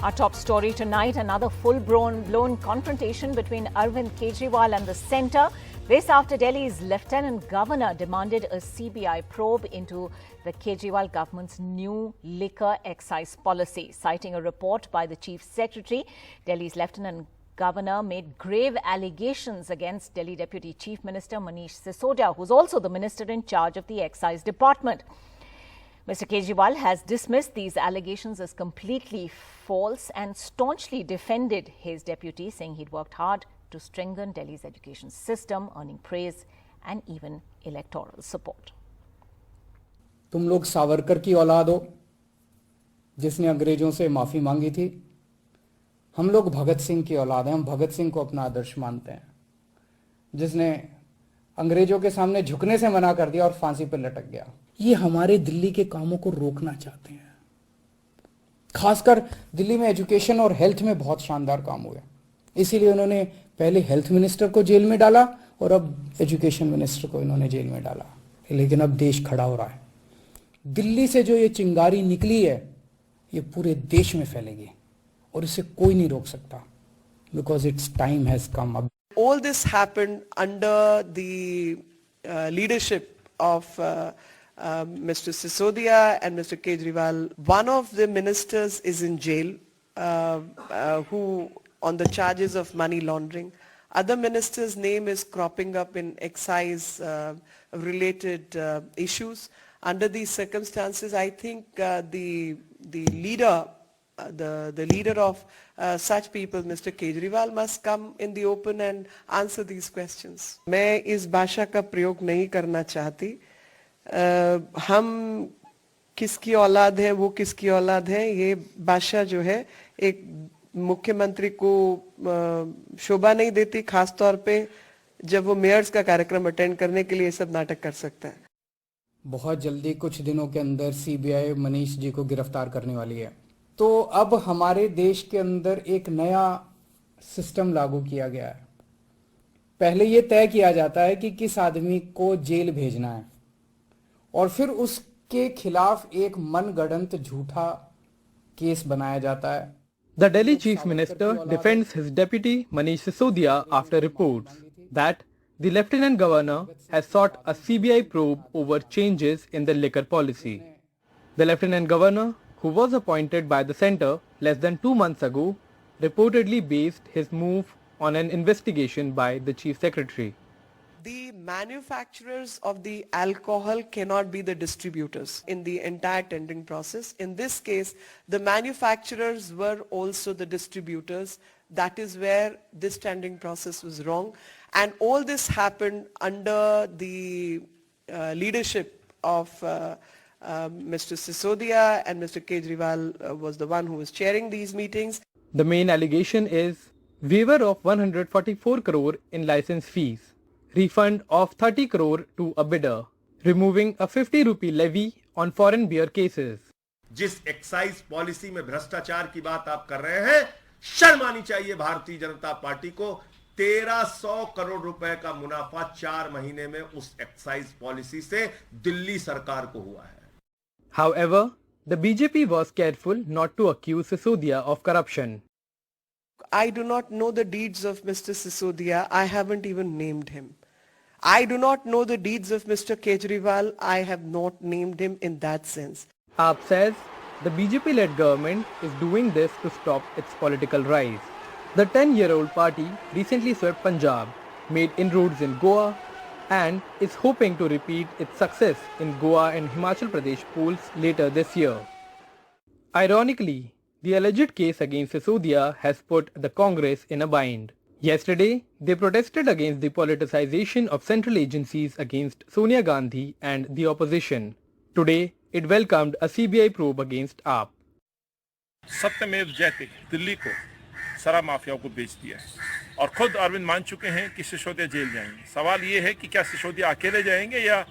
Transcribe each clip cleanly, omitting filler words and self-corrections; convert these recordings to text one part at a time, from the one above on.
Our top story tonight, another full-blown confrontation between Arvind Kejriwal and the centre. This after Delhi's Lieutenant Governor demanded a CBI probe into the Kejriwal government's new liquor excise policy. Citing a report by the Chief Secretary, Delhi's Lieutenant Governor made grave allegations against Delhi Deputy Chief Minister Manish Sisodia, who's also the minister in charge of the Excise Department. Mr. Kejriwal has dismissed these allegations as completely false and staunchly defended his deputy, saying he'd worked hard to strengthen Delhi's education system, earning praise and even electoral support. तुम लोग सावरकर की औलाद हो, जिसने अंग्रेजों से माफी मांगी थी। हम लोग भगत सिंह की औलाद हैं, हम भगत सिंह को अपना आदर्श मानते हैं, जिसने अंग्रेजों के सामने झुकने से मना कर दिया और फांसी पर लटक गया। ये हमारे दिल्ली के कामों को रोकना चाहते हैं। खासकर दिल्ली में एजुकेशन और हेल्थ में बहुत शानदार काम हुए, इसीलिए उन्होंने पहले हेल्थ मिनिस्टर को जेल में डाला और अब एजुकेशन मिनिस्टर को इन्होंने जेल में डाला। लेकिन अब देश खड़ा हो रहा है। दिल्ली से जो ये चिंगारी निकली है, ये पूरे देश में फैलेगी और इसे कोई नहीं रोक सकता, because its time has come. All this happened under the leadership of Mr. Sisodia and Mr. Kejriwal. One of the ministers is in jail, who on the charges of money laundering. Other minister's name is cropping up in excise related issues. Under these circumstances, I think the leader of such people, Mr. Kejriwal, must come in the open and answer these questions. मैं इस भाषा का प्रयोग नहीं करना चाहती। हम किसकी औलाद है, वो किसकी औलाद है, ये भाषा जो है एक मुख्यमंत्री को शोभा नहीं देती, खास तौर पे जब वो मेयर्स का कार्यक्रम अटेंड करने के लिए सब नाटक कर सकता है। बहुत जल्दी कुछ दिनों के अंदर सीबीआई मनीष जी को गिरफ्तार करने वाली है। तो अब हमारे देश के अंदर एक नया सिस्टम लागू किया गया है। पहले ये तय किया जाता है कि किस आदमी को जेल भेजना है और फिर उसके खिलाफ एक मनगढ़ंत झूठा केस बनाया जाता है। The Delhi Chief Minister defends his deputy Manish Sisodia after reports that the Lieutenant Governor has sought a CBI probe over changes in the liquor policy. The Lieutenant Governor, who was appointed by the centre less than 2 months ago, reportedly based his move on an investigation by the Chief Secretary. The manufacturers of the alcohol cannot be the distributors in the entire tendering process. In this case, the manufacturers were also the distributors. That is where this tendering process was wrong. And all this happened under the leadership of Mr. Sisodia, and Mr. Kejriwal was the one who was chairing these meetings. The main allegation is waiver of 144 crore in license fees, refund of 30 crore to a bidder, removing a 50 rupee levy on foreign beer cases. जिस excise policy में भ्रष्टाचार की बात आप कर रहे हैं, शर्म आनी चाहिए भारतीय जनता पार्टी को। 1300 करोड़ रुपए का मुनाफा 4 महीने में उस एक्साइज पॉलिसी से दिल्ली सरकार को हुआ है। However, the BJP was careful not to accuse Sisodia of corruption. I do not know the deeds of Mr. Sisodia. I haven't even named him. I do not know the deeds of Mr. Kejriwal. I have not named him in that sense. AAP says the BJP-led government is doing this to stop its political rise. The 10-year-old party recently swept Punjab, made inroads in Goa, and is hoping to repeat its success in Goa and Himachal Pradesh polls later this year. Ironically, the alleged case against Sisodia has put the Congress in a bind. Yesterday, they protested against the politicization of central agencies against Sonia Gandhi and the opposition. Today, it welcomed a CBI probe against AAP. सत्यमेव जयते दिल्ली को शराब माफियाओं को बेच दिया है और खुद अरविंद मान चुके हैं कि सिसोदिया जेल जाएंगे। सवाल ये है कि क्या सिसोदिया अकेले जाएंगे या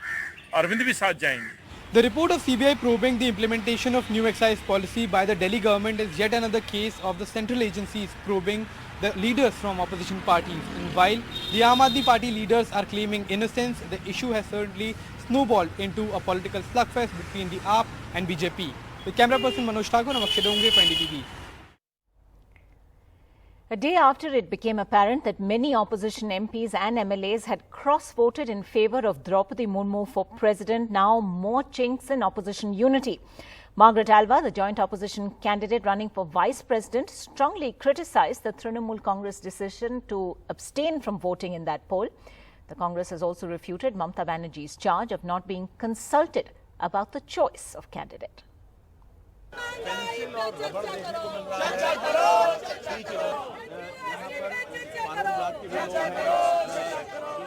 अरविंद भी साथ जाएंगे। The report of CBI probing the implementation of new excise policy by the Delhi government is yet another case of the central agencies probing the leaders from opposition parties. And while the Aam Aadmi Party leaders are claiming innocence, the issue has certainly snowballed into a political slugfest between the AAP and BJP. With camera person Manoj Thakur, I'm Akshay Dongre for NDTV. A day after it became apparent that many opposition MPs and MLAs had cross-voted in favour of Draupadi Murmu for president, now more chinks in opposition unity. Margaret Alva, the joint opposition candidate running for vice president, strongly criticised the Trinamool Congress decision to abstain from voting in that poll. The Congress has also refuted Mamata Banerjee's charge of not being consulted about the choice of candidate.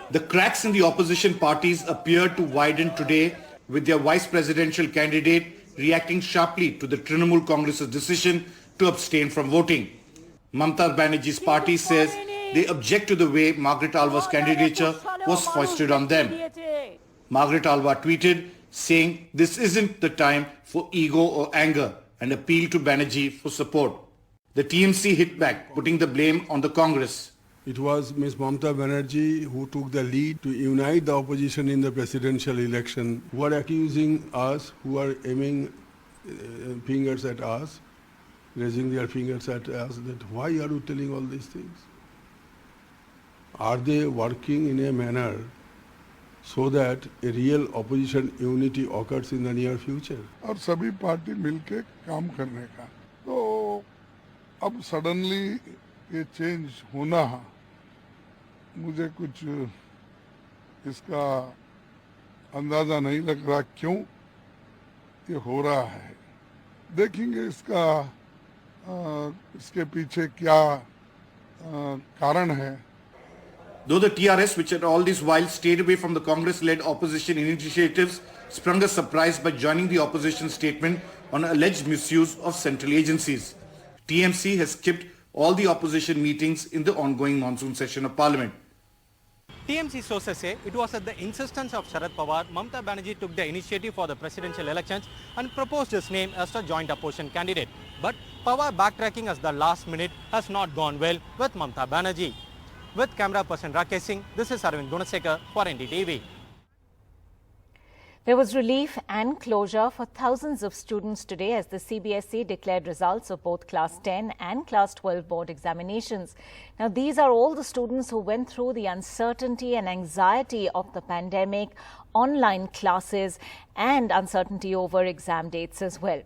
The cracks in the opposition parties appeared to widen today, with their vice presidential candidate reacting sharply to the Trinamool Congress's decision to abstain from voting. Mamata Banerjee's party says they object to the way Margaret Alva's candidature was foisted on them. Margaret Alva tweeted saying this isn't the time for ego or anger and appealed to Banerjee for support. The TMC hit back, putting the blame on the Congress. It was Ms. Mamata Banerjee who took the lead to unite the opposition in the presidential election, who are accusing us, who are aiming fingers at us, raising their fingers at us, that why are you telling all these things? Are they working in a manner so that a real opposition unity occurs in the near future? और सभी party मिलके काम करने का, तो अब suddenly ये change होना मुझे कुछ इसका अंदाजा नहीं लग रहा क्यों ये हो रहा है. देखेंगे इसके पीछे क्या कारण है. Though the TRS, which had all this while stayed away from the Congress-led opposition initiatives, sprung a surprise by joining the opposition statement on alleged misuse of central agencies. TMC has skipped all the opposition meetings in the ongoing monsoon session of Parliament. TMC sources say it was at the insistence of Sharad Pawar, Mamata Banerjee took the initiative for the presidential elections and proposed his name as the joint opposition candidate. But Pawar backtracking as the last minute has not gone well with Mamata Banerjee. With camera person Rakesh Singh, this is Arvind Kejriwal-led for NDTV. There was relief and closure for thousands of students today as the CBSE declared results of both Class 10 and Class 12 board examinations. Now, these are all the students who went through the uncertainty and anxiety of the pandemic, online classes and uncertainty over exam dates as well.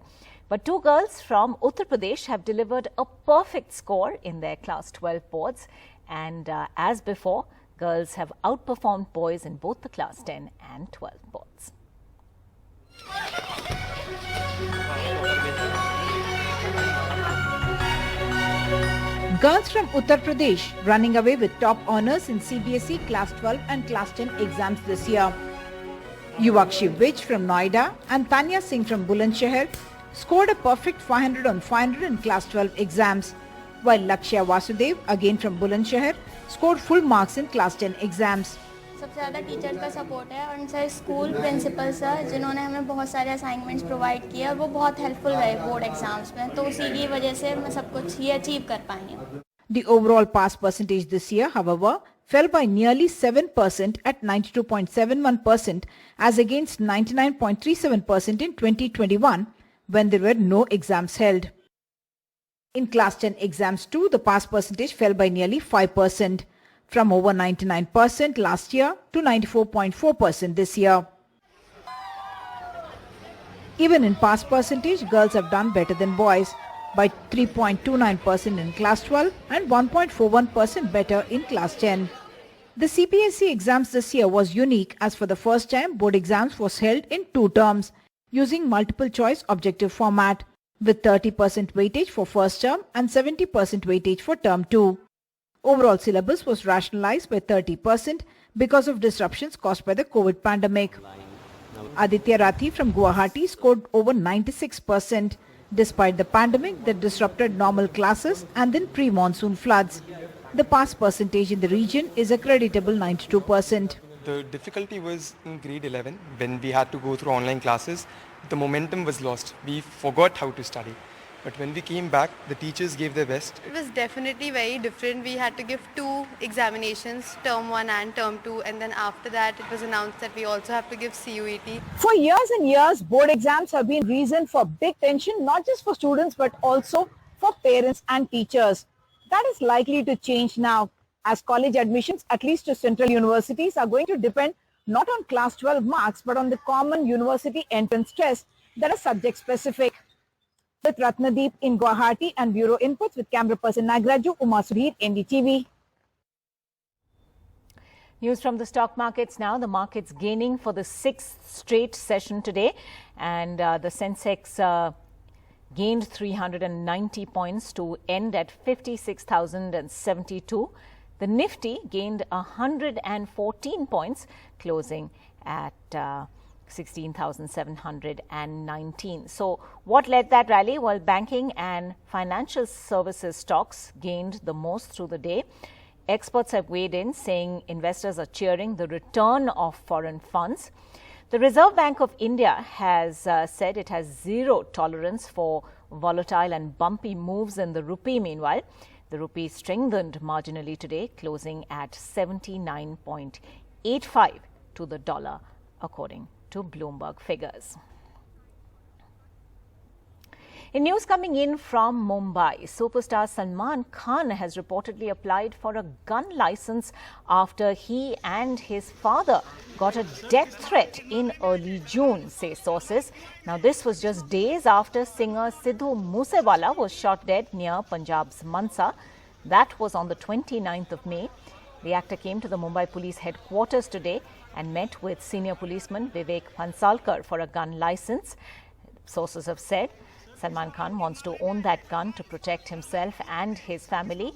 But two girls from Uttar Pradesh have delivered a perfect score in their Class 12 boards. And as before, girls have outperformed boys in both the Class 10 and 12 boards. Girls from Uttar Pradesh running away with top honours in CBSE Class 12 and Class 10 exams this year. Yuvakshi Vij from Noida and Tanya Singh from Bulandshahr scored a perfect 500 on 500 in Class 12 exams, while Lakshya Vasudev, again from Bulandshahr, scored full marks in Class 10 exams. सबसे ज़्यादा teachers का support है और उनसे school principal sir जिन्होंने हमें बहुत सारे असाइनमेंट्स प्रोवाइड किए और वो बहुत हेल्पफुल रहे बोर्ड एग्जाम्स में, तो उसी की वजह से मैं सब कुछ ये अचीव कर पाई हूँ. The overall pass percentage this year, however, fell by nearly 7% at 92.71% as against 99.37% in 2021 when there were no exams held. In Class 10 exams too, the pass percentage fell by nearly 5%, from over 99% last year to 94.4% this year. Even in pass percentage, girls have done better than boys by 3.29% in Class 12 and 1.41% better in Class 10. The CBSE exams this year was unique as for the first time board exams was held in 2 terms using multiple choice objective format, with 30% weightage for first term and 70% weightage for term 2. Overall syllabus was rationalized by 30% because of disruptions caused by the COVID pandemic. Aditya Rathi from Guwahati scored over 96% despite the pandemic that disrupted normal classes and then pre-monsoon floods. The pass percentage in the region is a creditable 92%. The difficulty was in grade 11 when we had to go through online classes. The momentum was lost. We forgot how to study. But when we came back, the teachers gave their best. It was definitely very different. We had to give 2 examinations, term 1 and term 2, and then after that it was announced that we also have to give CUET. For years and years, board exams have been reason for big tension, not just for students but also for parents and teachers. That is likely to change now, as college admissions, at least to central universities, are going to depend not on class 12 marks, but on the common university entrance test that are subject specific. With Ratnadeep in Guwahati and Bureau Inputs with camera person Nagraju, Uma Sudhir, NDTV. News from the stock markets now. The markets gaining for the 6th straight session today, and the Sensex gained 390 points to end at 56,072. The Nifty gained 114 points, closing at 16,719. So what led that rally? Well, banking and financial services stocks gained the most through the day. Experts have weighed in, saying investors are cheering the return of foreign funds. The Reserve Bank of India has said it has zero tolerance for volatile and bumpy moves in the rupee. Meanwhile, the rupee strengthened marginally today, closing at 79.85 to the dollar, according to Bloomberg figures. In news coming in from Mumbai, superstar Salman Khan has reportedly applied for a gun license after he and his father got a death threat in early June, say sources. Now, this was just days after singer Sidhu Moosewala was shot dead near Punjab's Mansa. That was on the 29th of May. The actor came to the Mumbai police headquarters today and met with senior policeman Vivek Pansalkar for a gun license. Sources have said Salman Khan wants to own that gun to protect himself and his family.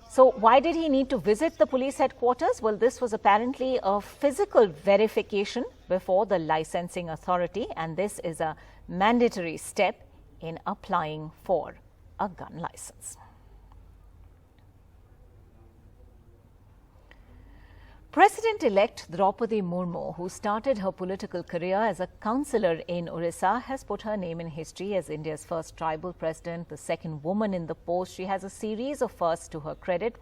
So why did he need to visit the police headquarters? Well, this was apparently a physical verification before the licensing authority, and this is a mandatory step in applying for a gun license. President-elect Draupadi Murmu, who started her political career as a councillor in Orissa, has put her name in history as India's first tribal president, the second woman in the post. She has a series of firsts to her credit,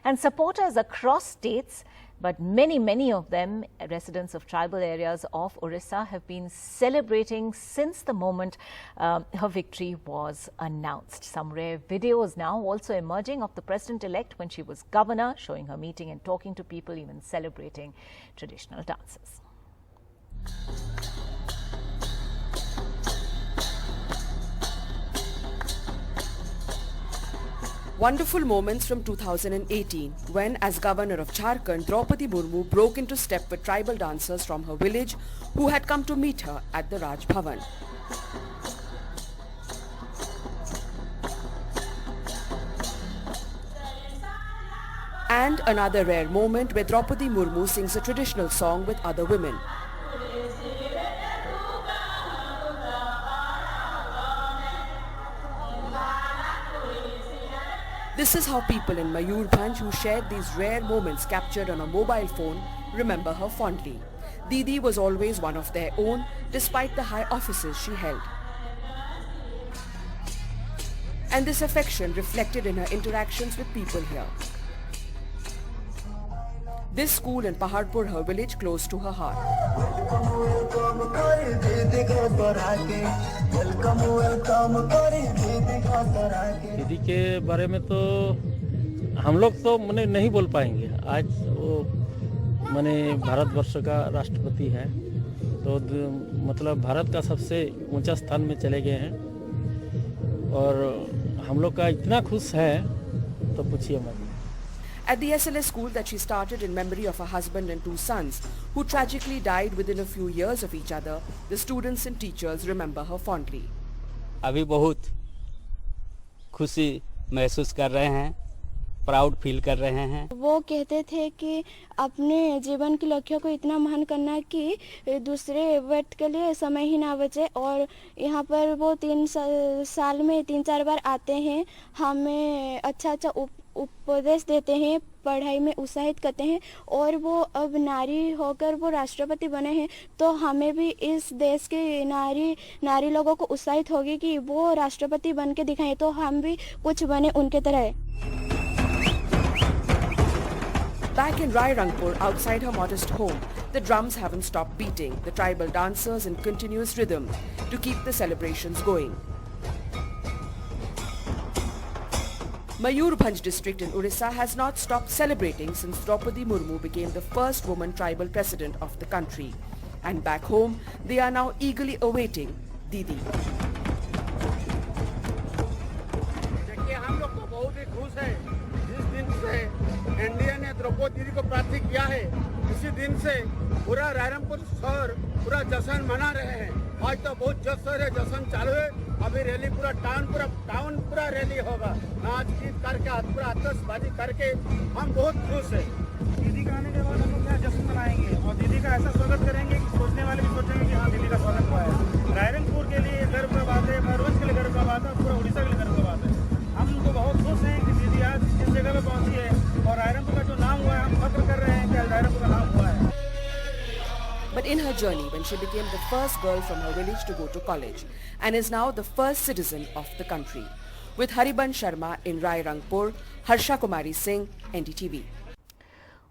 and supporters across states, but many of them, residents of tribal areas of Orissa, have been celebrating since the moment her victory was announced. Some rare videos now also emerging of the president-elect when she was governor, showing her meeting and talking to people, even celebrating traditional dances. Wonderful moments from 2018 when, as governor of Jharkhand, Draupadi Murmu broke into step with tribal dancers from her village who had come to meet her at the Raj Bhavan. And another rare moment where Draupadi Murmu sings a traditional song with other women. This is how people in Mayurbhanj who shared these rare moments captured on a mobile phone remember her fondly. Didi was always one of their own, despite the high offices she held. And this affection reflected in her interactions with people here. This school in Paharpur, her village, close to her heart. दीदी के बारे में तो हम लोग तो मने नहीं बोल पाएंगे। आज वो मने भारतवर्ष का राष्ट्रपति है, तो मतलब भारत का सबसे ऊंचा स्थान में चले गए हैं और हम लोग का इतना खुश है तो पूछिए मत। At the SLS school that she started in memory of her husband and two sons, who tragically died within a few years of each other, the students and teachers remember her fondly. अभी बहुत खुशी महसूस कर रहे हैं, proud feel कर रहे हैं। वो कहते थे कि अपने जीवन की लक्ष्यों को इतना महान करना कि दूसरे व्यक्ति के लिए समय ही ना बचे, और यहाँ पर वो 3 साल में 3-4 बार आते हैं, हमें अच्छा उपदेश देते हैं, पढ़ाई में उत्साहित करते हैं, और वो अब नारी होकर वो राष्ट्रपति बने हैं, तो हमें भी इस देश के नारी लोगों को उत्साहित होगी कि वो राष्ट्रपति बन के दिखाएं, तो हम भी कुछ बने उनके तरह। Back in Rairangpur, outside her modest home, the drums haven't stopped beating, the tribal dancers in continuous rhythm to keep the celebrations going. Mayurbhanj district in Orissa has not stopped celebrating since Draupadi Murmu became the first woman tribal president of the country. And back home, they are now eagerly awaiting Didi. हम लोग तो बहुत ही खुश है जिस दिन से NDA ने द्रौपदी दीदी को प्रार्थी किया है इसी दिन से पूरा रायरंगपुर शहर पूरा जश्न मना रहे हैं आज तो बहुत जश्न चालू है अभी रैली पूरा टाउन पूरा रैली होगा नाच गीत करके पूरा आतिशबाजी करके हम बहुत खुश हैं दीदी का आने के बाद हम लोग क्या जश्न मनाएंगे और दीदी का ऐसा स्वागत करेंगे कि सोचने वाले भी सोचेंगे कि हाँ दीदी का स्वागत हुआ है रायरंगपुर के लिए गर्व का बात है मयूरभंज के लिए गर्व का बात है पूरा उड़ीसा के लिए गर्व का बात है हम तो बहुत खुश हैं कि दीदी आज इस जगह पे पहुंची है और रायरंगपुर का जो नाम हुआ है हम फख्र कर रहे हैं कि रायरंगपुर का नाम हुआ है But in her journey when she became the first girl from her village to go to college and is now the first citizen of the country. With Haribansh Sharma in Rairangpur, Harsha Kumari Singh, NDTV.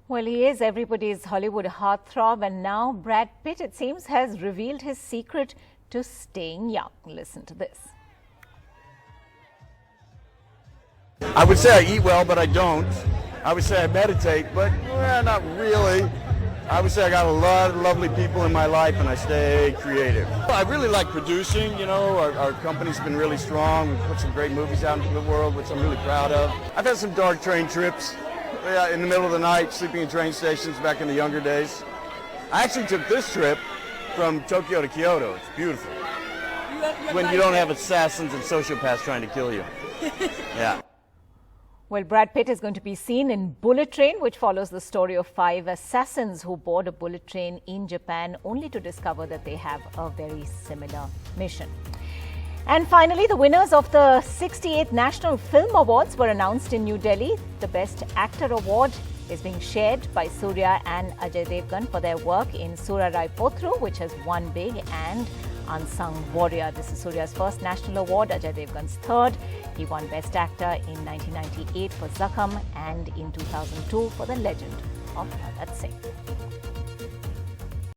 Well, he is everybody's Hollywood heartthrob, and now Brad Pitt, it seems, has revealed his secret to staying young. Listen to this. I would say I eat well, but I don't. I would say I meditate, but not really. I would say I got a lot of lovely people in my life and I stay creative. I really like producing, you know, our company's been really strong. We've put some great movies out into the world, which I'm really proud of. I've had some dark train trips in the middle of the night, sleeping in train stations back in the younger days. I actually took this trip from Tokyo to Kyoto. It's beautiful. When you don't have assassins and sociopaths trying to kill you. Yeah. Well, Brad Pitt is going to be seen in Bullet Train, which follows the story of 5 assassins who board a bullet train in Japan only to discover that they have a very similar mission. And finally, the winners of the 68th National Film Awards were announced in New Delhi. The Best Actor Award is being shared by Surya and Ajay Devgan for their work in Sura Rai Potru, which has won big, and Unsung Warrior. This is Surya's first national award, Ajay Devgan's third. He won Best Actor in 1998 for Zakham and in 2002 for The Legend of Bhagat Singh.